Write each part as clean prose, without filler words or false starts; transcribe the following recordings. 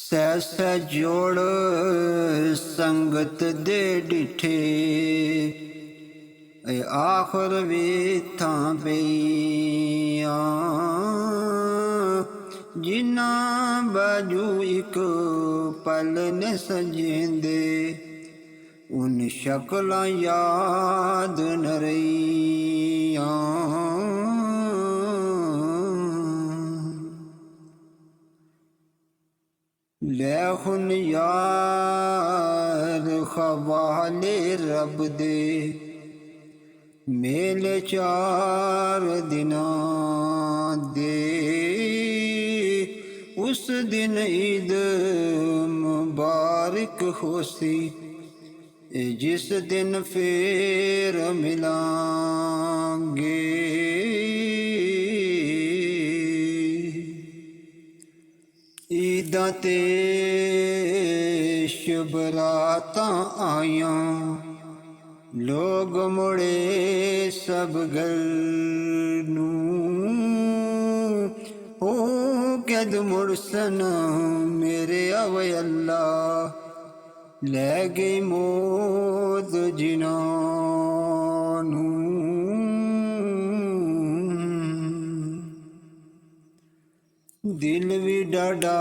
ਸਹਿ ਸਹਿ ਜੋੜ ਸੰਗਤ ਦੇ ਡਿਠੇ, ਆਖਰ ਵੇਥਾਂ ਪਈਆਂ। ਜਿਨ੍ਹਾਂ ਬਾਝੂ ਇੱਕ ਪਲ ਨ ਸਜੇਂਦੇ, ਉਨ ਸ਼ਕਲਾਂ ਯਾਦ ਨ ਰਹੀਆਂ। ਲੈ ਹੁਣ ਯਾਰ ਖਵਾਲੇ ਰੱਬ ਦੇ, ਮੇਲੇ 4 ਦਿਨਾਂ ਦੇ। ਉਸ ਦਿਨ ਈਦ ਮੁਬਾਰਕ ਹੋਸੀ, ਜਿਸ ਦਿਨ ਫੇਰ ਮਿਲਾਂਗੇ। ਈਦਾਂ ਤੇ ਸ਼ੁਭ ਰਾਤਾਂ ਆਈਆਂ, ਲੋਗ ਮੁੜੇ ਸਭ ਘਰ ਨੂੰ। ਹੋ ਕਦ ਮੁੜਸਨ ਮੇਰੇ ਆਵੇ ਅੱਲਾ, ਲੈ ਗਈ ਮੌਤ ਜਿਨ੍ਹਾਂ ਨੂੰ। ਦਿਲ ਵੀ ਡਾਢਾ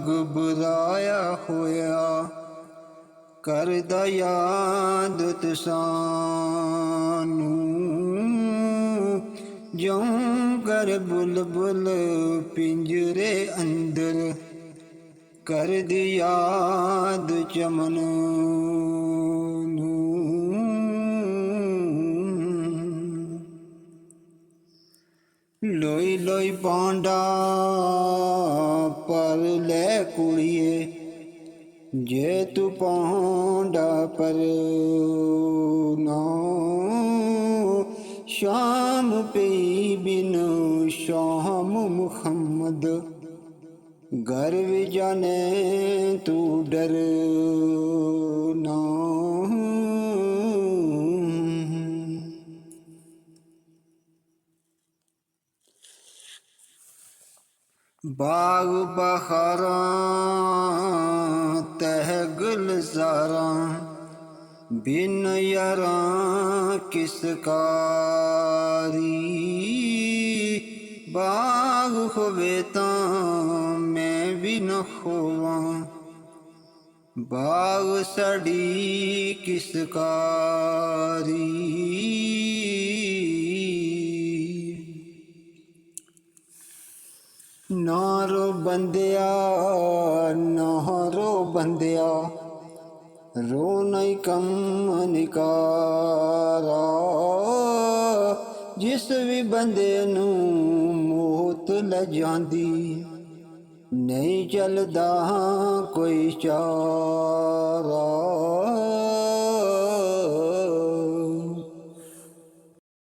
ਘਬਰਾਇਆ ਹੋਇਆ, ਕਰਦਾ ਯਾਦ ਤੁਸਾਨੂੰ। ਜਿਉਂ ਕਰ ਬੁਲਬੁਲ ਪਿੰਜਰੇ ਅੰਦਰ, ਕਰਦੀ ਯਾਦ ਚਮਨ ਨੂੰ। ਲੋਈ ਲੋਈ ਪਾਂਡਾ ਪਰ ਲੈ ਕੁੜੀਏ, ਜੇ ਤੂੰ ਪਾਂਡਾ ਪਰ ਨਾ। ਸ਼ਾਮ ਪਈ ਬਿਨ ਸ਼ਾਮ ਮੁਹੰਮਦ, ਘਰ ਵੀ ਜਾਣੇ ਤੂੰ ਡਰਨਾ। ਬਾਗ ਬਹਾਰਾਂ ਤਹਿ ਗੁਲਜ਼ਾਰਾਂ, ਬਿਨ ਯਾਰਾਂ ਕਿਸ ਕਾਰੀ। ਬਾਗ ਹੋਵੇ ਤਾਂ ਮੈਂ ਵੀ ਨ ਹੋਵਾਂ, ਬਾਗ ਸਾਡੀ ਕਿਸ ਕਾਰੀ। ਨਾ ਰੋ ਬੰਦਿਆ ਨਾ ਰੋ ਬੰਦਿਆ, ਰੋ ਨਹੀਂ ਕੰਮ ਨਿਕਾਰਾ। ਜਿਸ ਵੀ ਬੰਦੇ ਨੂੰ ਮੌਤ ਲੈ ਜਾਂਦੀ, ਨਹੀਂ ਚੱਲਦਾ ਕੋਈ ਚਾਰਾ।